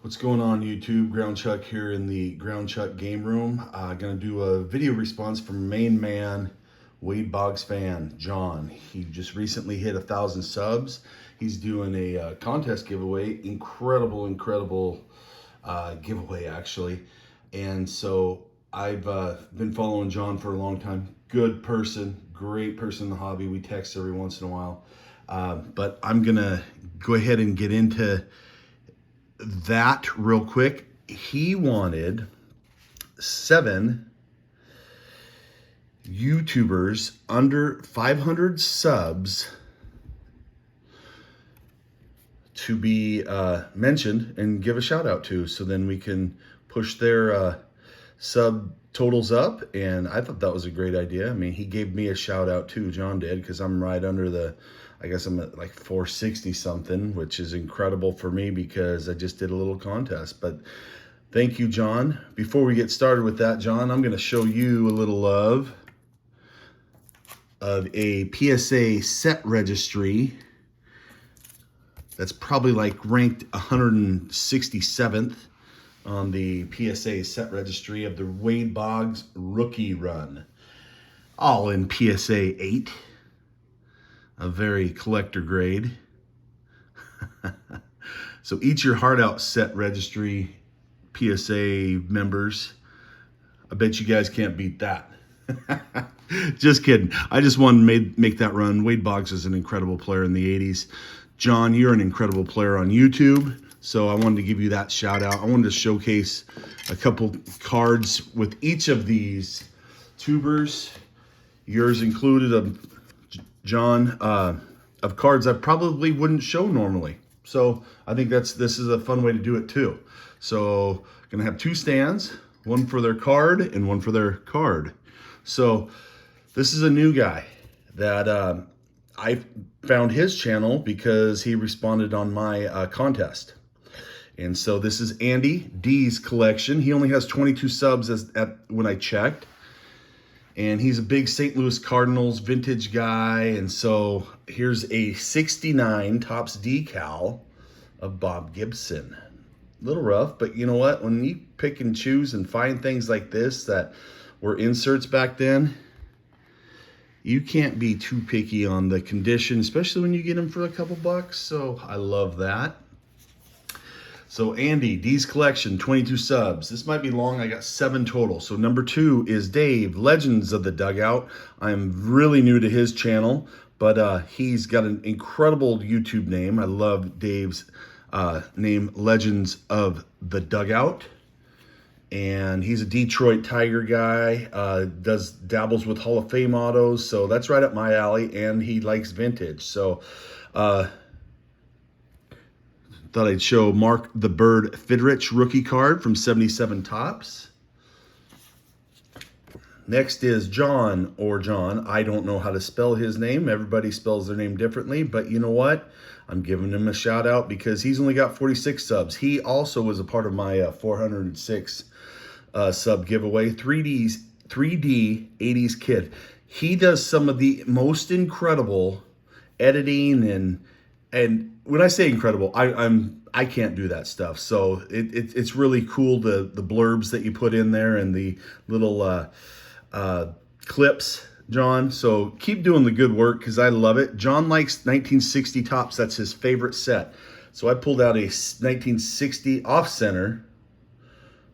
What's going on YouTube? Ground Chuck here in the Ground Chuck game room. Gonna do a video response from main man, Wade Boggs fan, John. He just recently hit 1,000 subs. He's doing a contest giveaway. Incredible giveaway actually. And so I've been following John for a long time. Good person, great person in the hobby. We text every once in a while. But I'm gonna go ahead and get into that real quick. He wanted 7 YouTubers under 500 subs to be mentioned and give a shout out to, so then we can push their sub totals up. And I thought that was a great idea. I mean, he gave me a shout out too, John did, because I'm right under the, I guess I'm at like 460 something, which is incredible for me because I just did a little contest. But thank you, John. Before we get started with that, John, I'm going to show you a little love of a PSA set registry that's probably like ranked 167th on the PSA set registry of the Wade Boggs rookie run, all in PSA 8. A very collector grade. So eat your heart out, set registry PSA members. I bet you guys can't beat that. Just kidding. I just wanted to make that run. Wade Boggs is an incredible player in the 80s. John, you're an incredible player on YouTube. So I wanted to give you that shout out. I wanted to showcase a couple cards with each of these tubers, yours included, John, of cards I probably wouldn't show normally. So I think this is a fun way to do it too. So gonna have 2 stands, one for their card and one for their card. So this is a new guy that I found his channel because he responded on my contest. And so this is Andy D's collection. He only has 22 subs when I checked. And he's a big St. Louis Cardinals vintage guy. And so here's a 69 Topps decal of Bob Gibson. A little rough, but you know what? When you pick and choose and find things like this that were inserts back then, you can't be too picky on the condition, especially when you get them for a couple bucks. So I love that. So Andy, D's collection, 22 subs. This might be long, I got 7 total. So number 2 is Dave, Legends of the Dugout. I'm really new to his channel, but he's got an incredible YouTube name. I love Dave's name, Legends of the Dugout. And he's a Detroit Tiger guy, dabbles with Hall of Fame autos. So that's right up my alley, and he likes vintage. So, thought I'd show Mark the Bird Fidrich rookie card from 77 Topps. Next is John, or John. I don't know how to spell his name. Everybody spells their name differently, but you know what? I'm giving him a shout out because he's only got 46 subs. He also was a part of my 406 sub giveaway. 3D 80s kid. He does some of the most incredible editing and when I say incredible, I can't do that stuff. So it's really cool, the blurbs that you put in there and the little clips, John. So keep doing the good work because I love it. John likes 1960 Topps. That's his favorite set. So I pulled out a 1960 off-center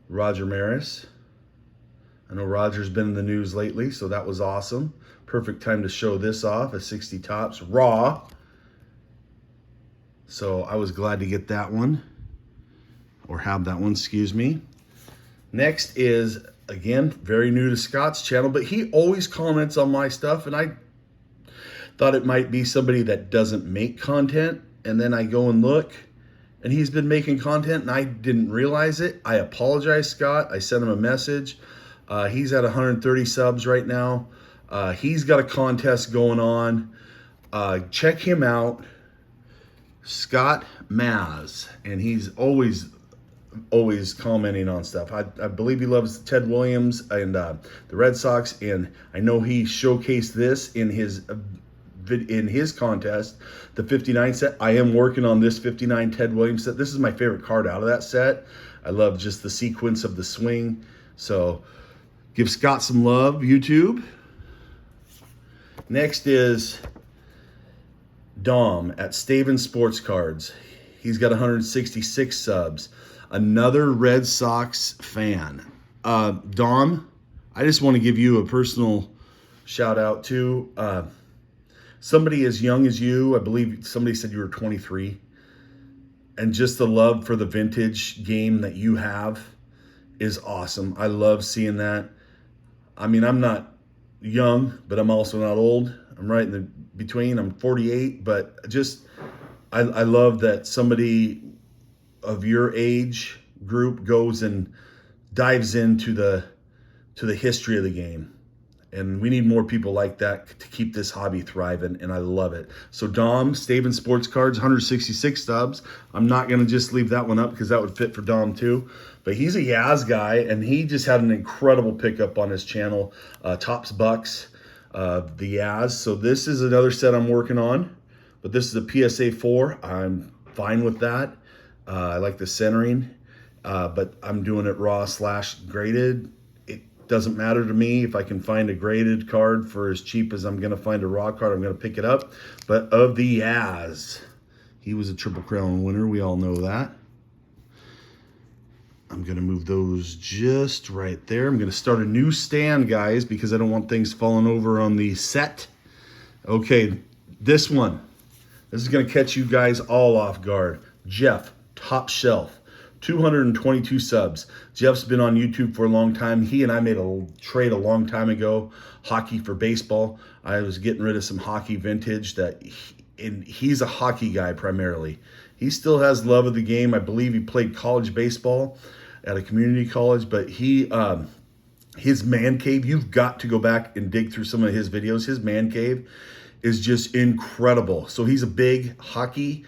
Roger Maris. I know Roger's been in the news lately, so that was awesome. Perfect time to show this off, a 60 Topps raw. So I was glad to get that one, or have that one, excuse me. Next is, again, very new to Scott's channel, but he always comments on my stuff, and I thought it might be somebody that doesn't make content, and then I go and look, and he's been making content, and I didn't realize it. I apologize, Scott. I sent him a message. He's at 130 subs right now. He's got a contest going on. Check him out. Scott Maz, and he's always commenting on stuff. I believe he loves Ted Williams and the Red Sox, and I know he showcased this in his in his contest, the 59 set. I am working on this 59 Ted Williams set. This is my favorite card out of that set. I love just the sequence of the swing. So give Scott some love, YouTube. Next is Dom at Staven Sports Cards. He's got 166 subs. Another Red Sox fan. Dom, I just want to give you a personal shout out to somebody as young as you. I believe somebody said you were 23. And just the love for the vintage game that you have is awesome. I love seeing that. I mean, I'm not young, but I'm also not old. I'm right in the between. I'm 48, but just I love that somebody of your age group goes and dives into the history of the game. And we need more people like that to keep this hobby thriving, and I love it. So Dom, Staven Sports Cards, 166 subs. I'm not going to just leave that one up because that would fit for Dom too. But he's a Yaz guy, and he just had an incredible pickup on his channel, Tops Bucks, the Yaz. So this is another set I'm working on, but this is a PSA 4. I'm fine with that. I like the centering, but I'm doing it raw / graded. Doesn't matter to me. If I can find a graded card for as cheap as I'm going to find a raw card, I'm going to pick it up. But of the Yaz, he was a Triple Crown winner. We all know that. I'm going to move those just right there. I'm going to start a new stand, guys, because I don't want things falling over on the set. Okay, this one. This is going to catch you guys all off guard. Jeff, Top Shelf. 222 subs. Jeff's been on YouTube for a long time. He and I made a trade a long time ago, hockey for baseball. I was getting rid of some hockey vintage and he's a hockey guy primarily. He still has love of the game. I believe he played college baseball at a community college, but his man cave, you've got to go back and dig through some of his videos. His man cave is just incredible. So he's a big hockey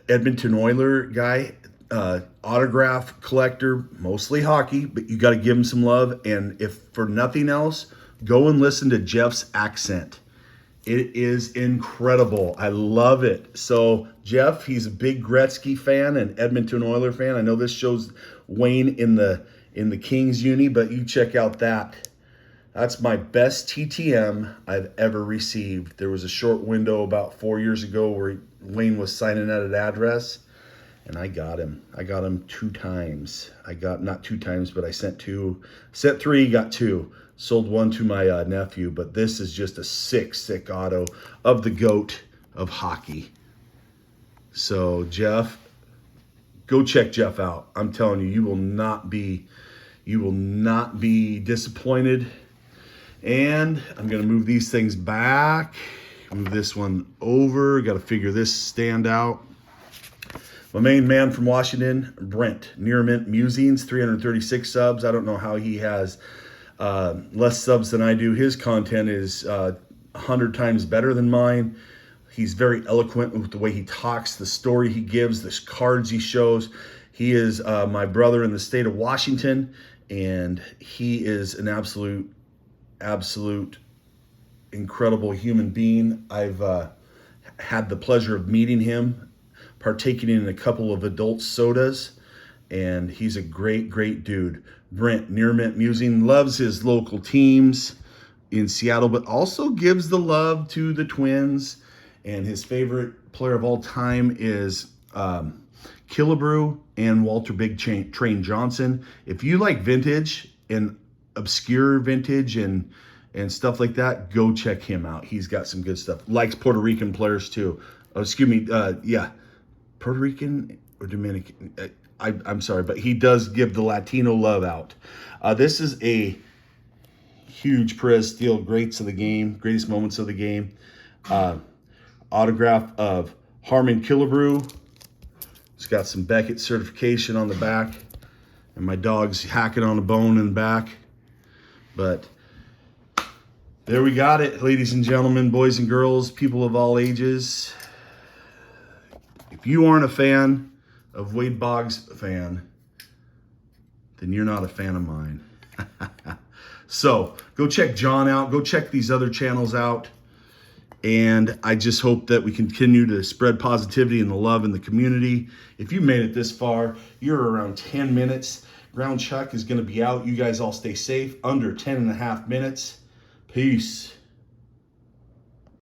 Edmonton Oiler guy. Autograph collector, mostly hockey, but you got to give him some love. And if for nothing else, go and listen to Jeff's accent. It is incredible. I love it. So Jeff, he's a big Gretzky fan and Edmonton Oiler fan. I know this shows Wayne in the Kings uni, but you check out that. That's my best TTM I've ever received. There was a short window about 4 years ago where Wayne was signing at an address. And I got him. I got him 2 times. Not 2 times, but I sent 2. Sent 3, got 2. Sold 1 to my nephew. But this is just a sick auto of the GOAT of hockey. So Jeff, go check Jeff out. I'm telling you, you will not be disappointed. And I'm gonna move these things back. Move this one over. Got to figure this stand out. My main man from Washington, Brent, Near Mint Musings, 336 subs. I don't know how he has less subs than I do. His content is 100 times better than mine. He's very eloquent with the way he talks, the story he gives, the cards he shows. He is my brother in the state of Washington, and he is an absolute incredible human being. I've had the pleasure of meeting him, partaking in a couple of adult sodas, and he's a great dude. Brent, Near Mint Musing, loves his local teams in Seattle, but also gives the love to the Twins, and his favorite player of all time is Killebrew and Walter Big Train Johnson. If you like vintage and obscure vintage and stuff like that, go check him out. He's got some good stuff. Likes Puerto Rican players too. Puerto Rican or Dominican, I'm sorry, but he does give the Latino love out. This is a huge Perez Steele greatest moments of the game. Autograph of Harmon Killebrew. It's got some Beckett certification on the back, and my dog's hacking on a bone in the back. But there we got it, ladies and gentlemen, boys and girls, people of all ages. If you aren't a fan of Wade Boggs fan, then you're not a fan of mine. So go check Jon out. Go check these other channels out. And I just hope that we continue to spread positivity and the love in the community. If you made it this far, you're around 10 minutes. Ground Chuck is going to be out. You guys all stay safe. Under 10 and a half minutes. Peace.